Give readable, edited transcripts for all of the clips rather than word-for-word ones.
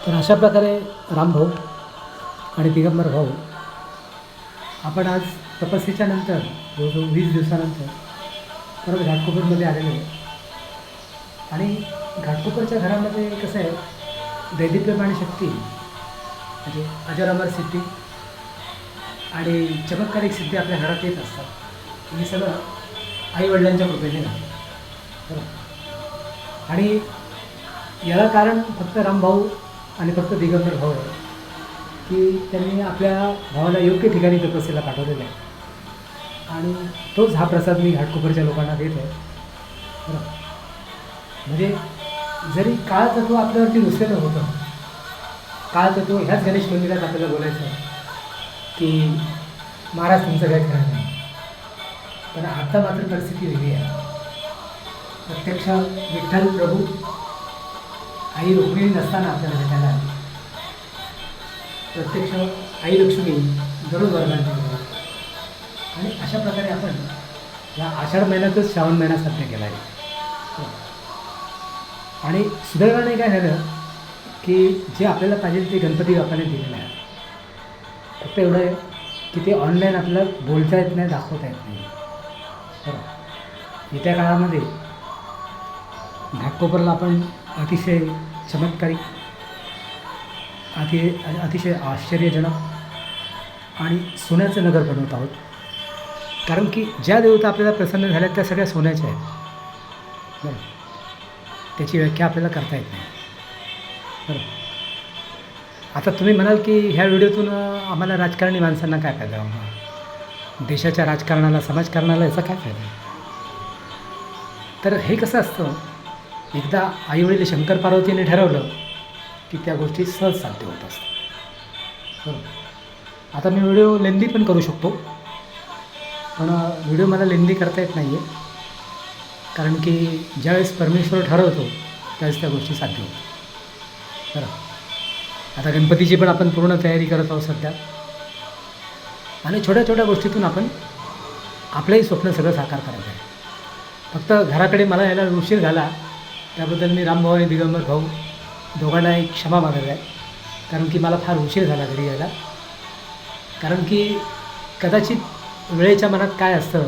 तर अशा प्रकारे रामभाऊ आणि दिगंबर भाऊ आपण आज तपस्येच्या नंतर जवळजवळ 20 दिवसानंतर परत घाटकोपरमध्ये आलेलो आहे. आणि घाटकोपरच्या घरामध्ये कसं आहे, दैदिप्यमान शक्ती म्हणजे अजरामर सिद्धी आणि चमत्कारिक सिद्धी आपल्या घरात येत असतात. हे सगळं आईवडिलांच्या कृपेने झालं बरं. आणि याला कारण फक्त रामभाऊ आणि फक्त दिगंबर भाऊ आहे की त्यांनी आपल्या भावाला योग्य ठिकाणी तपस्येला पाठवलेलं आहे. आणि तोच हा प्रसाद मी घाटकोपरच्या लोकांना देत आहे बरं. म्हणजे जरी काळतत्व आपल्यावरती रुसलेलं होतं, काळतत्व ह्याच गणेश मंदिरात आपल्याला बोलायचं की महाराज तुमचं काय खरं नाही, पण आता मात्र परिस्थिती वेगळी आहे. प्रत्यक्ष विठ्ठल प्रभू आई रुक्मिणी नसताना आपल्याला भेटायला आली. प्रत्यक्ष आई लक्ष्मी गरुड वर्गाने आणि अशा प्रकारे आपण या आषाढ महिन्यातच श्रावण महिना साध्य केला आहे. आणि सुदैवाने काय झालं की जे आपल्याला पाहिजे ते गणपती बाप्पाने दिलेले आहे. फक्त एवढं आहे की ते ऑनलाईन आपल्याला बोलता येत नाही, दाखवता येत नाही बरं. येत्या काळामध्ये घाटकोपरला आपण अतिशय चमत्कारिक, अतिशय आश्चर्यजनक आणि सोन्याचं नगर बनवत आहोत. कारण की ज्या देवता आपल्याला प्रसन्न झाल्या त्या सगळ्या सोन्याच्या आहेत बरं. त्याची व्याख्या आपल्याला करता येत नाही बरं. आता तुम्ही म्हणाल की ह्या व्हिडिओतून आम्हाला राजकारणी माणसांना काय फायदा होणार, देशाच्या राजकारणाला, समाजकारणाला याचा काय फायदा. तर हे कसं असतं, एकदा आईवडील शंकर पार्वतीने ठरवलं की त्या गोष्टी सहज साध्य होत असतात बरं. आता मी व्हिडिओ लेंदी पण करू शकतो, पण व्हिडिओ मला लेंदी करता येत नाही आहे. कारण की ज्यावेळेस परमेश्वर ठरवतो त्यावेळेस त्या गोष्टी साध्य होतात बरं. आता गणपतीची पण आपण पूर्ण तयारी करत आहोत सध्या. आणि छोट्या छोट्या गोष्टीतून आपण आपलंही स्वप्न सगळं साकार करायचं आहे. फक्त घराकडे मला यायला उशीर झाला त्याबद्दल मी रामभाऊ आणि दिगंबर भाऊ दोघांना एक क्षमा मागत आहे. कारण की मला फार उशीर झाला घरी यायला. कारण की कदाचित वेळेच्या मनात काय असतं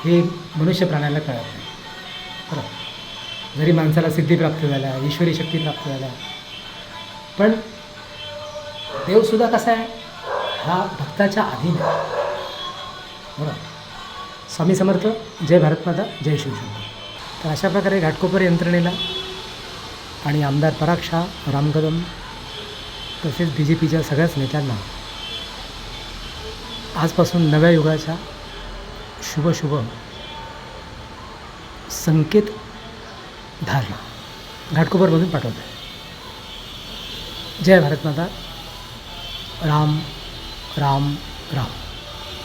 हे मनुष्य प्राण्याला कळत नाही बरं. जरी माणसाला सिद्धी प्राप्त झाल्या, ईश्वरी शक्ती प्राप्त झाल्या, पण देवसुद्धा कसा आहे, हा भक्ताच्या अधीन आहे बरं. स्वामी समर्थ. जय भारत माता, जय शिवशंकर. तर अशा प्रकारे घाटकोपर यंत्रणेला आणि आमदार पराग शाह, राम कदम तसेच BJPच्या सगळ्याच नेत्यांना आजपासून नव्या युगाच्या शुभ संकेत धारणा घाटकोपरमधून पाठवत आहे. जय भारत माता. राम राम राम.